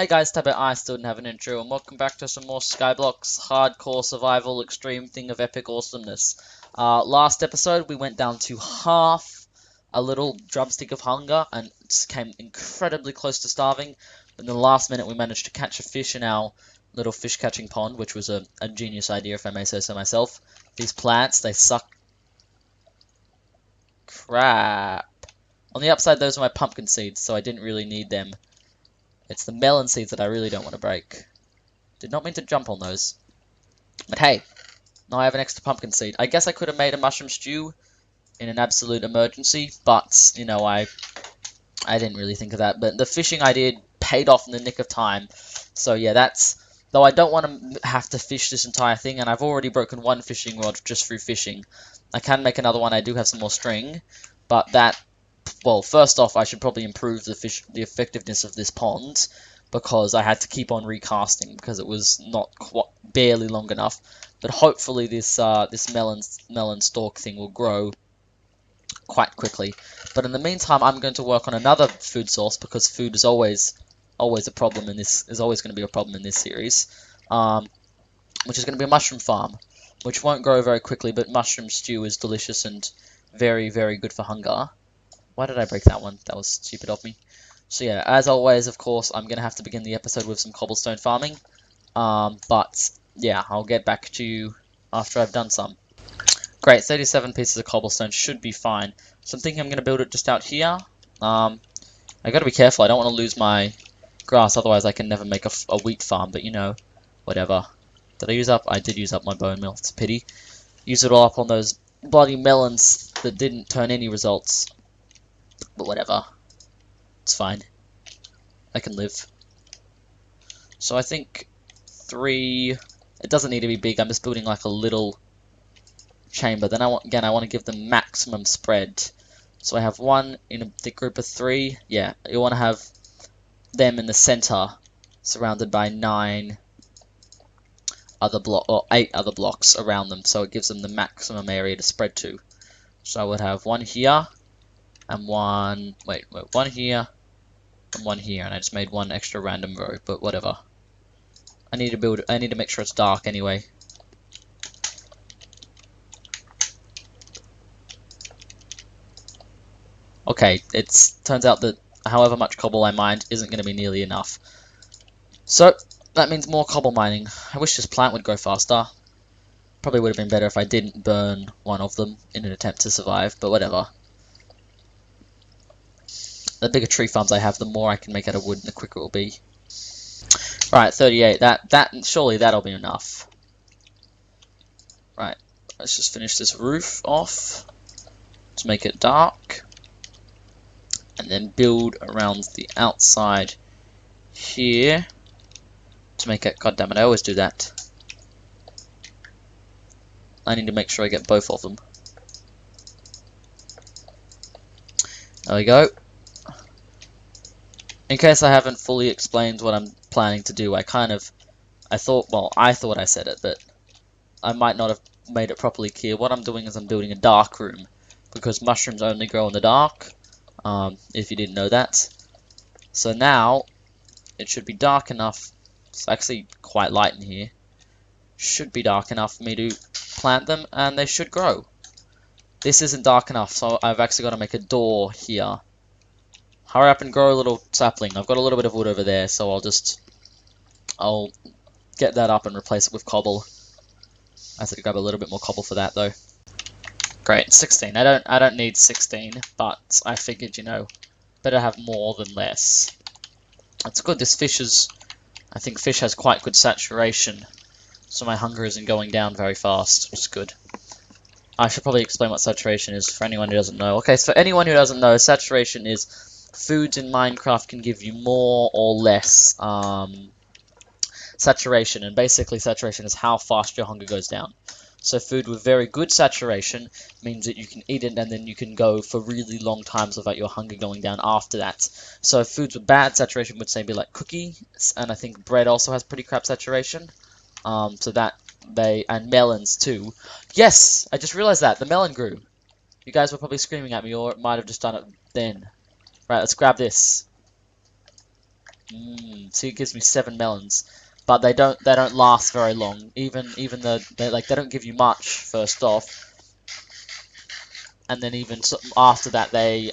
Hey guys, Tavbow, I still didn't have an intro, and welcome back to some more Skyblocks hardcore survival extreme thing of epic awesomeness. Last episode we went down to half a little drumstick of hunger and came incredibly close to starving. But in the last minute we managed to catch a fish in our little fish catching pond, which was a genius idea if I may say so myself. These plants, they suck crap. On the upside those are my pumpkin seeds, so I didn't really need them. It's the melon seeds that I really don't want to break. Did not mean to jump on those. But hey, now I have an extra pumpkin seed. I guess I could have made a mushroom stew in an absolute emergency, but, you know, I didn't really think of that. But the fishing I did paid off in the nick of time. So yeah, that's... Though I don't want to have to fish this entire thing, and I've already broken one fishing rod just through fishing. I can make another one, I do have some more string, but that... Well, first off, I should probably improve the effectiveness of this pond, because I had to keep on recasting because it was not barely long enough. But hopefully this this melon stalk thing will grow quite quickly. But in the meantime, I'm going to work on another food source, because food is always a problem in this. Is always going to be a problem in this series, which is going to be a mushroom farm, which won't grow very quickly. But mushroom stew is delicious and very, very good for hunger. Why did I break that one? That was stupid of me. So yeah, as always, of course, I'm going to have to begin the episode with some cobblestone farming. But yeah, I'll get back to you after I've done some. Great, 37 pieces of cobblestone should be fine. So I'm thinking I'm going to build it just out here. I got to be careful, I don't want to lose my grass, otherwise I can never make a wheat farm, but you know, whatever. Did I use up? I did use up my bone meal, it's a pity. Use it all up on those bloody melons that didn't turn any results. But whatever. It's fine. I can live. So I think 3... It doesn't need to be big. I'm just building like a little chamber. Then I want to give them maximum spread. So I have one in the group of 3. Yeah, you want to have them in the center, surrounded by 8 other blocks around them. So it gives them the maximum area to spread to. So I would have one here. And one here, and one here, and I just made one extra random row, but whatever. I need to make sure it's dark anyway. Okay, turns out that however much cobble I mined isn't going to be nearly enough. So, that means more cobble mining. I wish this plant would grow faster. Probably would have been better if I didn't burn one of them in an attempt to survive, but whatever. The bigger tree farms I have, the more I can make out of wood, and the quicker it will be. Right, 38. Surely that'll be enough. Right, let's just finish this roof off to make it dark, and then build around the outside here to make it. God damn it! I always do that. I need to make sure I get both of them. There we go. In case I haven't fully explained what I'm planning to do, I thought I said it, but I might not have made it properly clear. What I'm doing is I'm building a dark room, because mushrooms only grow in the dark, if you didn't know that. So now, it should be dark enough, it's actually quite light in here, should be dark enough for me to plant them, and they should grow. This isn't dark enough, so I've actually got to make a door here. Hurry up and grow a little sapling. I've got a little bit of wood over there, so I'll get that up and replace it with cobble. I have to grab a little bit more cobble for that though. Great, 16. I don't need 16, but I figured, you know, better have more than less. It's good. I think fish has quite good saturation, so my hunger isn't going down very fast, which is good. I should probably explain what saturation is for anyone who doesn't know. Okay, so for anyone who doesn't know, saturation is foods in Minecraft can give you more or less saturation, and basically saturation is how fast your hunger goes down. So food with very good saturation means that you can eat it and then you can go for really long times without your hunger going down after that. So foods with bad saturation would say be like cookies, and I think bread also has pretty crap saturation. So that and melons too. Yes, I just realized that the melon grew. You guys were probably screaming at me, or it might have just done it then. Right, let's grab this. See, it gives me 7 melons, but they don't last very long. Even though they don't give you much first off, and then even after that they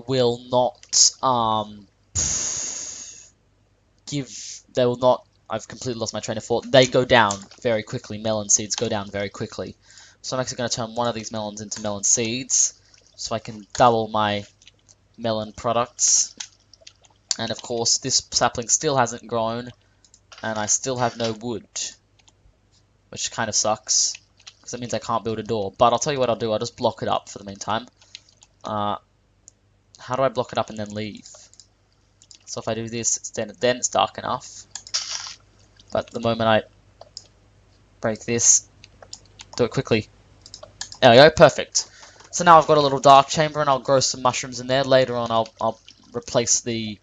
will not they will not. I've completely lost my train of thought. They go down very quickly. Melon seeds go down very quickly. So I'm actually going to turn one of these melons into melon seeds, so I can double my melon products. And of course, this sapling still hasn't grown, and I still have no wood, which kind of sucks, because that means I can't build a door. But I'll tell you what I'll do. I'll just block it up for the meantime. How do I block it up and then leave? So if I do this, then it's dark enough. But the moment I break this, do it quickly. There we go, perfect. So now I've got a little dark chamber, and I'll grow some mushrooms in there. Later on, I'll replace the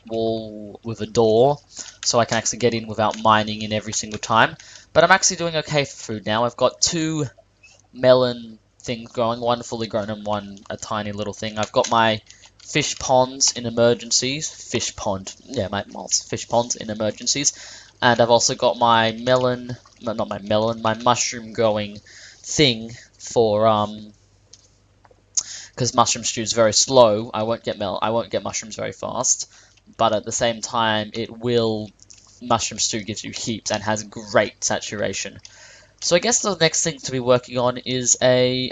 wall with a door, so I can actually get in without mining in every single time. But I'm actually doing okay for food now. I've got 2 melon things growing, one fully grown and one a tiny little thing. I've got my fish ponds in emergencies. Fish ponds in emergencies. And I've also got my my mushroom growing thing for because mushroom stew is very slow. I won't get mushrooms very fast, but at the same time mushroom stew gives you heaps and has great saturation. So I guess the next thing to be working on is a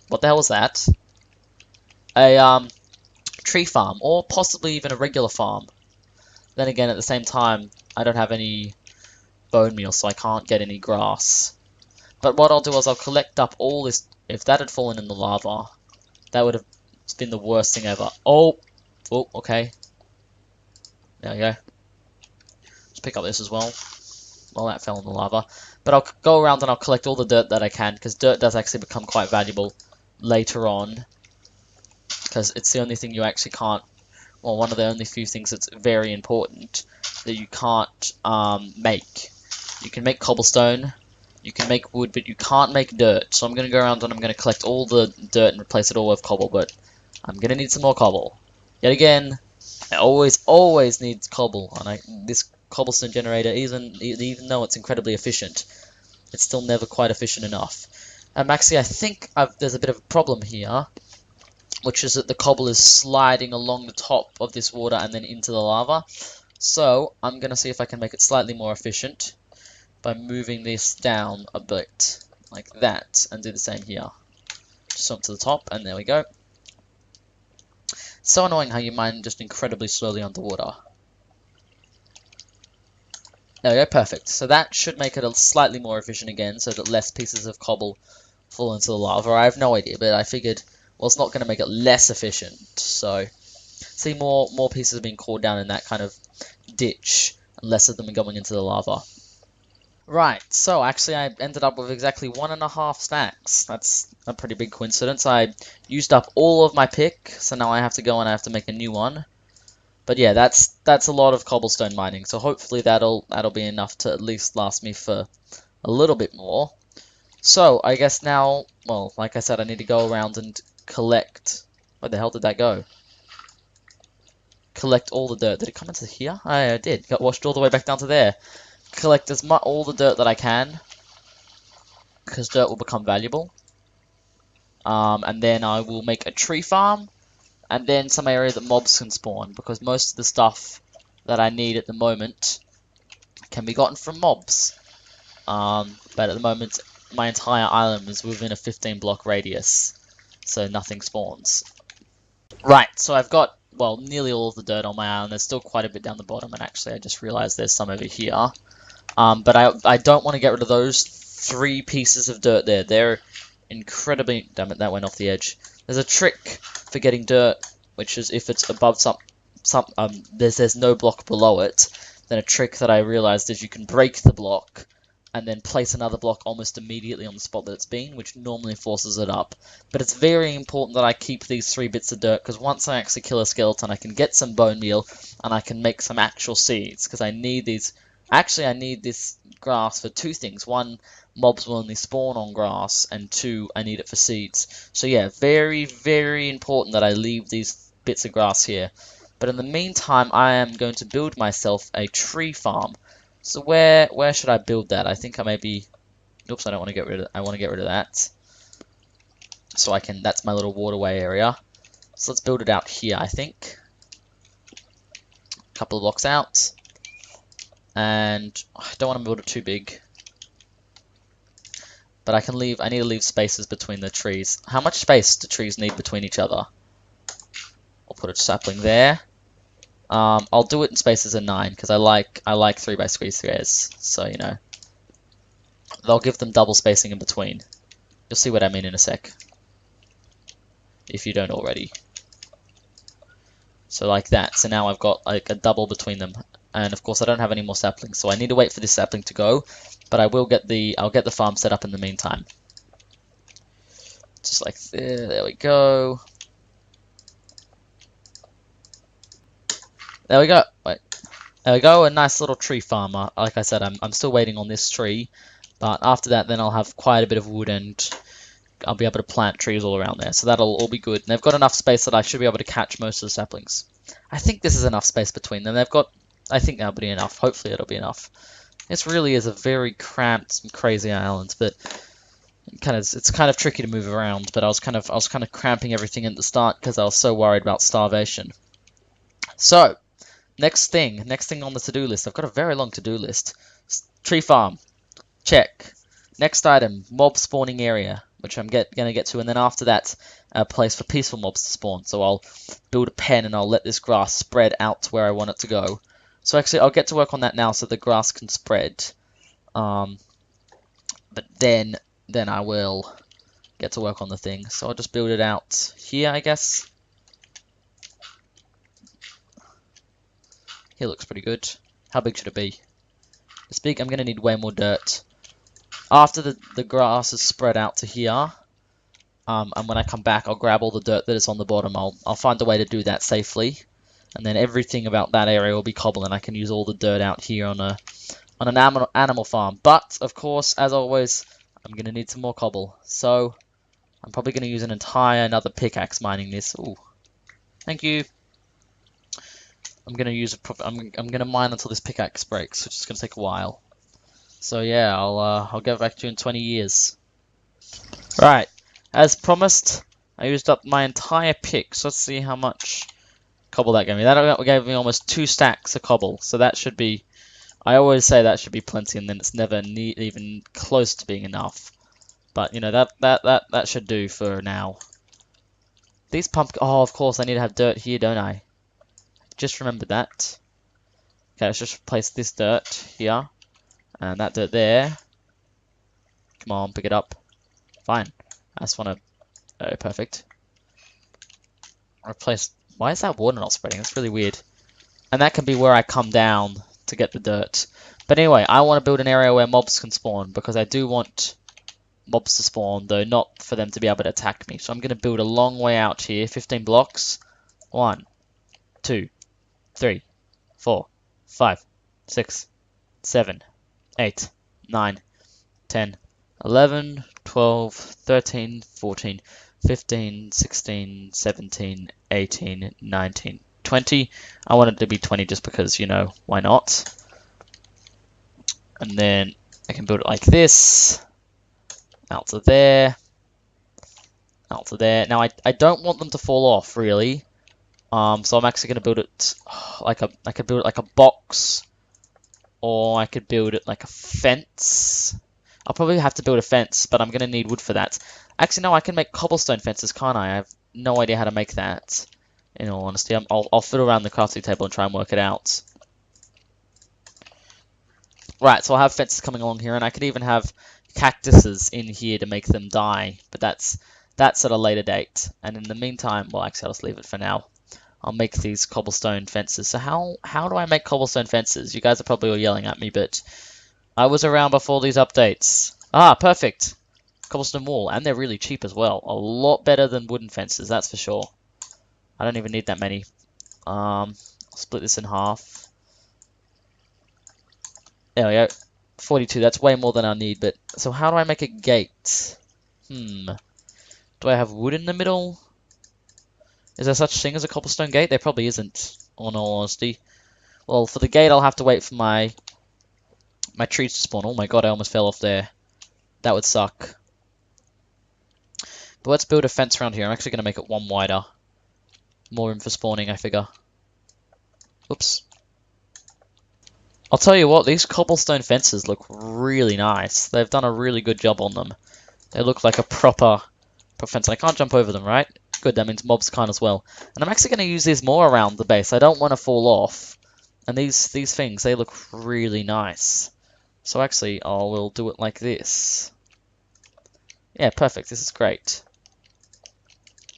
what the hell was that? A tree farm, or possibly even a regular farm. Then again, at the same time, I don't have any bone meal, so I can't get any grass. But what I'll do is I'll collect up all this. If that had fallen in the lava, that would have been the worst thing ever. Oh, okay. There we go. Let's pick up this as well. Well, that fell in the lava. But I'll go around and I'll collect all the dirt that I can, because dirt does actually become quite valuable later on. Because it's the only thing you actually can't, well, one of the only few things that's very important that you can't make. You can make cobblestone, you can make wood, but you can't make dirt. So I'm going to go around and I'm going to collect all the dirt and replace it all with cobble, but I'm going to need some more cobble. Yet again, I always need cobble, and this cobblestone generator, even though it's incredibly efficient, it's still never quite efficient enough. Actually, I think there's a bit of a problem here, which is that the cobble is sliding along the top of this water and then into the lava. So I'm going to see if I can make it slightly more efficient by moving this down a bit, like that, and do the same here. Just up to the top, and there we go. So annoying how you mine just incredibly slowly underwater. There we go, perfect. So that should make it slightly more efficient again, so that less pieces of cobble fall into the lava. I have no idea, but I figured, well, it's not going to make it less efficient. So, see, more pieces are being caught down in that kind of ditch, and less of them are going into the lava. Right, so actually I ended up with exactly 1.5 stacks. That's a pretty big coincidence. I used up all of my pick, so now I have to go and I have to make a new one. But yeah, that's a lot of cobblestone mining, so hopefully that'll be enough to at least last me for a little bit more. So I guess now, well, like I said, I need to go around and collect. Where the hell did that go? Collect all the dirt. Did it come into here? I did. Got washed all the way back down to there. Collect all the dirt that I can, because dirt will become valuable. And then I will make a tree farm, and then some area that mobs can spawn, because most of the stuff that I need at the moment can be gotten from mobs. But at the moment, my entire island is within a 15-block radius, so nothing spawns. Right, so I've got, well, nearly all of the dirt on my island. There's still quite a bit down the bottom, and actually I just realized there's some over here. But I don't want to get rid of those 3 pieces of dirt there. They're incredibly... Damn it, that went off the edge. There's a trick for getting dirt, which is if it's above there's no block below it. Then a trick that I realized is you can break the block and then place another block almost immediately on the spot that it's been, which normally forces it up. But it's very important that I keep these 3 bits of dirt, because once I actually kill a skeleton, I can get some bone meal, and I can make some actual seeds, because I need these Actually, I need this grass for two things. One, mobs will only spawn on grass, and two, I need it for seeds. So yeah, very, very important that I leave these bits of grass here. But in the meantime, I am going to build myself a tree farm. So where should I build that? I think I maybe... Oops, I don't want to get rid of... I want to get rid of that. So I can... That's my little waterway area. So let's build it out here, I think. A couple of blocks out. And I don't want to build it too big. But I need to leave spaces between the trees. How much space do trees need between each other? I'll put a sapling there. I'll do it in spaces of 9 because I like 3x3 squares. So you know, they'll give them double spacing in between. You'll see what I mean in a sec, if you don't already. So like that. So now I've got like a double between them, and of course I don't have any more saplings, so I need to wait for this sapling to go. But I'll get the farm set up in the meantime. Just like there. There we go. There we go. Wait. There we go. A nice little tree farmer. Like I said, I'm still waiting on this tree, but after that, then I'll have quite a bit of wood and I'll be able to plant trees all around there. So that'll all be good. And they've got enough space that I should be able to catch most of the saplings. I think this is enough space between them. I think that'll be enough. Hopefully it'll be enough. This really is a very cramped and crazy island, but it's kind of tricky to move around. But I was kind of cramping everything at the start because I was so worried about starvation. So next thing on the to-do list. I've got a very long to-do list. Tree farm, check. Next item, mob spawning area, which I'm going to get to, and then after that, a place for peaceful mobs to spawn. So I'll build a pen and I'll let this grass spread out to where I want it to go. So actually, I'll get to work on that now so the grass can spread. But then I will get to work on the thing. So I'll just build it out here, I guess. Here looks pretty good. How big should it be? This big? I'm going to need way more dirt. After the grass is spread out to here, and when I come back, I'll grab all the dirt that is on the bottom. I'll find a way to do that safely, and then everything about that area will be cobble, and I can use all the dirt out here on an animal farm. But of course, as always, I'm going to need some more cobble. So I'm probably going to use another pickaxe mining this. Ooh, thank you. I'm going to mine until this pickaxe breaks, which is going to take a while. So yeah, I'll get back to you in 20 years. Right, as promised, I used up my entire pick. So let's see how much cobble that gave me. That gave me almost 2 stacks of cobble. So that should be, I always say that should be plenty, and then it's never even close to being enough. But you know that should do for now. These oh, of course I need to have dirt here, don't I? Just remembered that. Okay, let's just place this dirt here. And that dirt there. Come on, pick it up. Fine. I just want to... Oh, perfect. Replace... Why is that water not spreading? That's really weird. And that can be where I come down to get the dirt. But anyway, I want to build an area where mobs can spawn. Because I do want mobs to spawn, though not for them to be able to attack me. So I'm going to build a long way out here. 15 blocks. 1, 2, 3, 4, 5, 6, 7, 8, 9, 10, 11, 12, 13, 14, 15, 16, 17, 18, 19, 20. I want it to be 20 just because, you know, why not? And then I can build it like this. Out to there. Out to there. Now, I don't want them to fall off, really. So I'm actually going to build it like I could build it like a box. Or I could build it like a fence. I'll probably have to build a fence, but I'm going to need wood for that. Actually, no, I can make cobblestone fences, can't I? I have no idea how to make that, in all honesty. I'll fiddle around the crafting table and try and work it out. Right, so I'll have fences coming along here, and I could even have cactuses in here to make them die. But that's at a later date. And in the meantime, well, actually, I'll just leave it for now. I'll make these cobblestone fences. So how do I make cobblestone fences? You guys are probably all yelling at me, but I was around before these updates. Ah, perfect. Cobblestone wall, and they're really cheap as well. A lot better than wooden fences, that's for sure. I don't even need that many. I'll split this in half. There we go. 42, that's way more than I need, but... So how do I make a gate? Do I have wood in the middle? Is there such thing as a cobblestone gate? There probably isn't, in all honesty. Well, for the gate, I'll have to wait for my trees to spawn. Oh my god, I almost fell off there. That would suck. But let's build a fence around here. I'm actually going to make it one wider. More room for spawning, I figure. Oops. I'll tell you what, these cobblestone fences look really nice. They've done a really good job on them. They look like a proper fence. I can't jump over them, right? Good, that means mobs can't as well. And I'm actually going to use these more around the base. I don't want to fall off. And these things, they look really nice. So actually, I will do it like this. Yeah, perfect. This is great.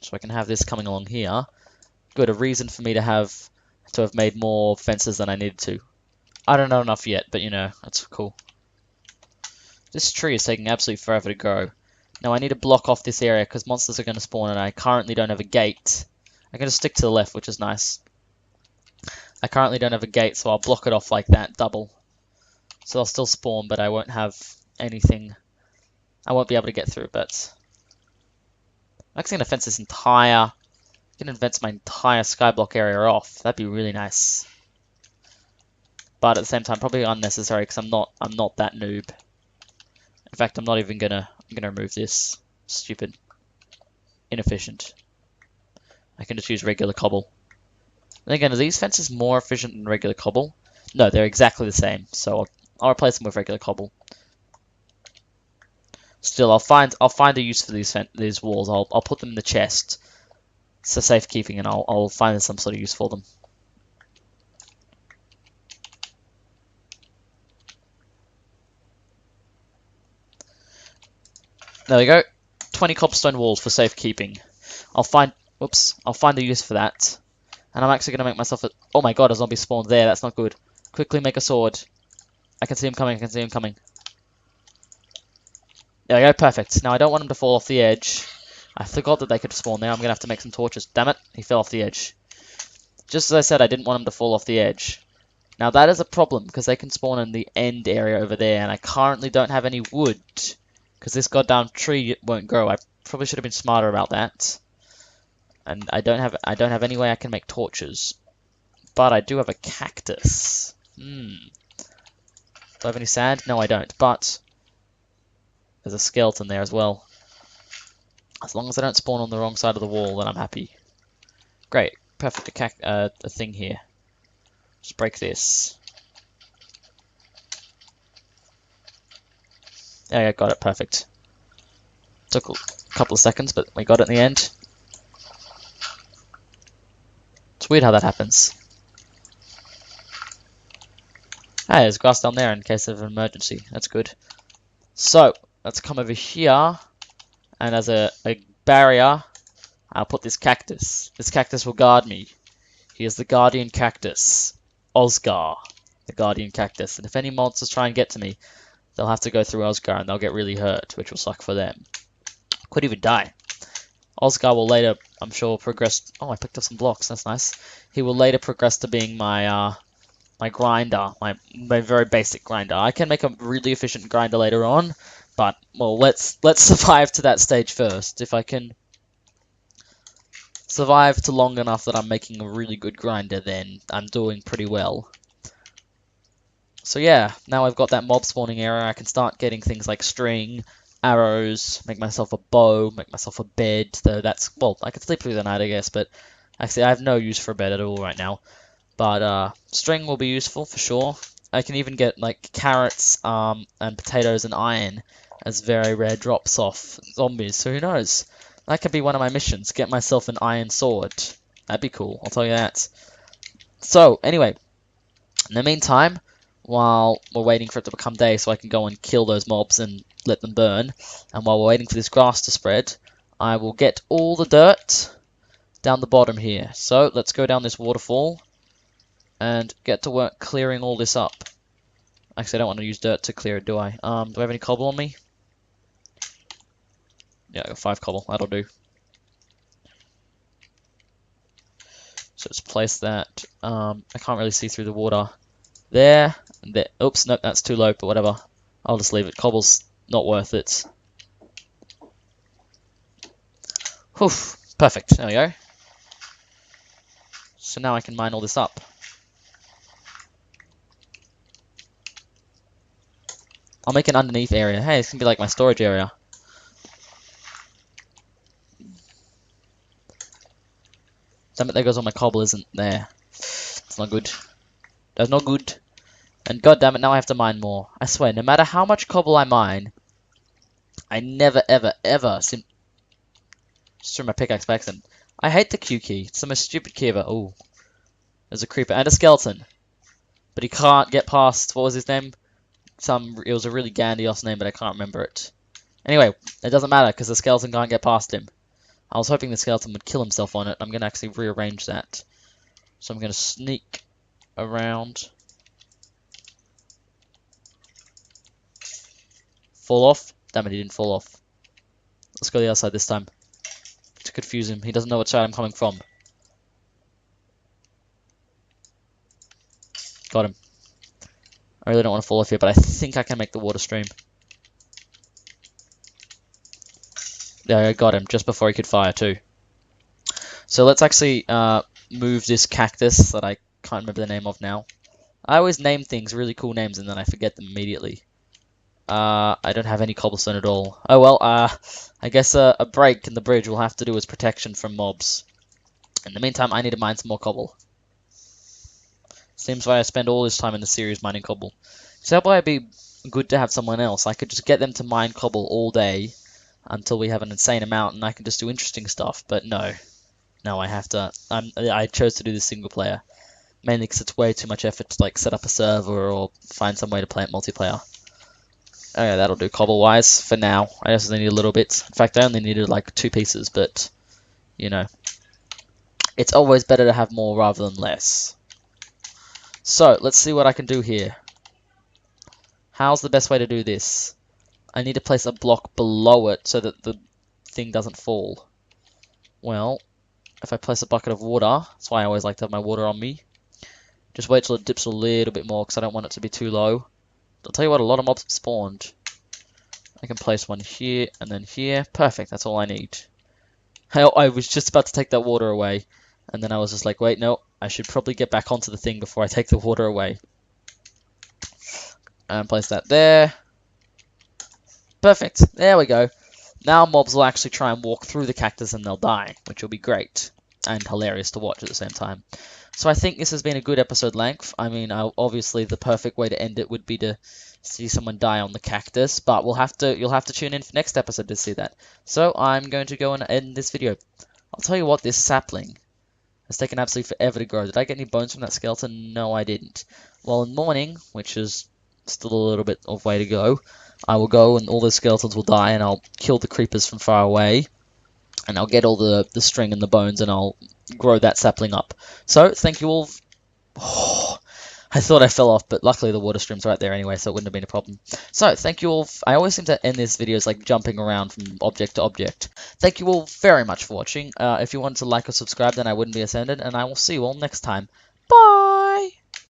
So I can have this coming along here. Good, a reason for me to have made more fences than I needed to. I don't know enough yet, but you know, that's cool. This tree is taking absolutely forever to grow. Now I need to block off this area because monsters are going to spawn and I currently don't have a gate. I'm going to stick to the left, which is nice. I currently don't have a gate, so I'll block it off like that, double. So they'll still spawn, but I won't have anything. I won't be able to get through, but... I'm actually going to fence this entire... I'm going to fence my entire skyblock area off. That'd be really nice. But at the same time, probably unnecessary because I'm not that noob. In fact, I'm not even gonna remove this. Stupid. Inefficient. I can just use regular cobble. And again, are these fences more efficient than regular cobble? No, they're exactly the same. So I'll replace them with regular cobble. Still, I'll find a use for these walls. I'll put them in the chest. It's for safekeeping, and I'll find some sort of use for them. There we go. 20 cobblestone walls for safekeeping. I'll find a use for that. And I'm actually going to make myself a... Oh my god, a zombie spawned there. That's not good. Quickly make a sword. I can see him coming. There we go, perfect. Now I don't want him to fall off the edge. I forgot that they could spawn there. I'm going to have to make some torches. Damn it, he fell off the edge. Just as I said, I didn't want him to fall off the edge. Now that is a problem, because they can spawn in the end area over there, and I currently don't have any wood. Because this goddamn tree won't grow. I probably should have been smarter about that. And I don't have any way I can make torches. But I do have a cactus. Do I have any sand? No, I don't. But there's a skeleton there as well. As long as I don't spawn on the wrong side of the wall, then I'm happy. Great. Perfect. A thing here. Just break this. There we go, got it, perfect. Took a couple of seconds, but we got it in the end. It's weird how that happens. Hey, there's grass down there in case of an emergency. That's good. So, let's come over here. And as a barrier, I'll put this cactus. This cactus will guard me. He is the guardian cactus. Oscar, the guardian cactus. And if any monsters try and get to me, they'll have to go through Oscar and they'll get really hurt, which will suck for them. Could even die. Oscar will later, I'm sure, progress... Oh, I picked up some blocks. That's nice. He will later progress to being my my grinder, my very basic grinder. I can make a really efficient grinder later on, but well, let's survive to that stage first. If I can survive to long enough that I'm making a really good grinder, then I'm doing pretty well. So yeah, now I've got that mob spawning area, I can start getting things like string, arrows, make myself a bow, make myself a bed, though that's, well, I could sleep through the night, I guess, but actually I have no use for a bed at all right now. But string will be useful for sure. I can even get like carrots and potatoes and iron as very rare drops off zombies, so who knows? That could be one of my missions, get myself an iron sword. That'd be cool, I'll tell you that. So, anyway, in the meantime, while we're waiting for it to become day so I can go and kill those mobs and let them burn, and while we're waiting for this grass to spread, I will get all the dirt down the bottom here. So, let's go down this waterfall and get to work clearing all this up. Actually, I don't want to use dirt to clear it, do I? Do I have any cobble on me? Yeah, I got 5 cobble. That'll do. So let's place that. I can't really see through the water there. And there. Oops, nope, that's too low, but whatever. I'll just leave it. Cobble's not worth it. Whew, perfect. There we go. So now I can mine all this up. I'll make an underneath area. Hey, it's gonna be like my storage area. Damn it, there goes all my cobble, isn't there? It's not good. That's not good. And god damn it, now I have to mine more. I swear, no matter how much cobble I mine, I never, ever, ever seem... Just threw my pickaxe back then. I hate the Q key. It's the most stupid key ever. Ooh. There's a creeper and a skeleton. But he can't get past... What was his name? It was a really grandiose name, but I can't remember it. Anyway, it doesn't matter, because the skeleton can't get past him. I was hoping the skeleton would kill himself on it. I'm going to actually rearrange that. So I'm going to sneak around. Fall off? Damn it, he didn't fall off. Let's go the other side this time. To confuse him. He doesn't know what side I'm coming from. Got him. I really don't want to fall off here, but I think I can make the water stream. There, I got him just before he could fire too. So let's actually move this cactus that I can't remember the name of now. I always name things really cool names and then I forget them immediately. I don't have any cobblestone at all. Oh well, I guess a break in the bridge will have to do as protection from mobs. In the meantime, I need to mine some more cobble. Seems why I spend all this time in the series mining cobble. So that might be good to have someone else. I could just get them to mine cobble all day until we have an insane amount, and I can just do interesting stuff. But no, I have to. I chose to do this single player mainly because it's way too much effort to like set up a server or find some way to play it multiplayer. Okay, that'll do cobble wise for now. I just need a little bit. In fact, I only needed like 2 pieces, but you know, it's always better to have more rather than less. So, let's see what I can do here. How's the best way to do this? I need to place a block below it so that the thing doesn't fall. Well, if I place a bucket of water, that's why I always like to have my water on me. Just wait till it dips a little bit more because I don't want it to be too low. I'll tell you what, a lot of mobs have spawned. I can place one here and then here. Perfect, that's all I need. I was just about to take that water away. And then I was just like, wait, no, I should probably get back onto the thing before I take the water away. And place that there. Perfect. There we go. Now mobs will actually try and walk through the cactus and they'll die, which will be great. And hilarious to watch at the same time. So I think this has been a good episode length. I mean, obviously the perfect way to end it would be to see someone die on the cactus. But you'll have to tune in for next episode to see that. So I'm going to go and end this video. I'll tell you what, this sapling... It's taken absolutely forever to grow. Did I get any bones from that skeleton? No, I didn't. Well, in the morning, which is still a little bit of way to go, I will go and all the skeletons will die and I'll kill the creepers from far away. And I'll get all the string and the bones and I'll grow that sapling up. So, thank you all. Oh, I thought I fell off, but luckily the water stream's right there anyway, so it wouldn't have been a problem. So, thank you all. I always seem to end these videos like jumping around from object to object. Thank you all very much for watching. If you wanted to like or subscribe, then I wouldn't be offended, and I will see you all next time. Bye!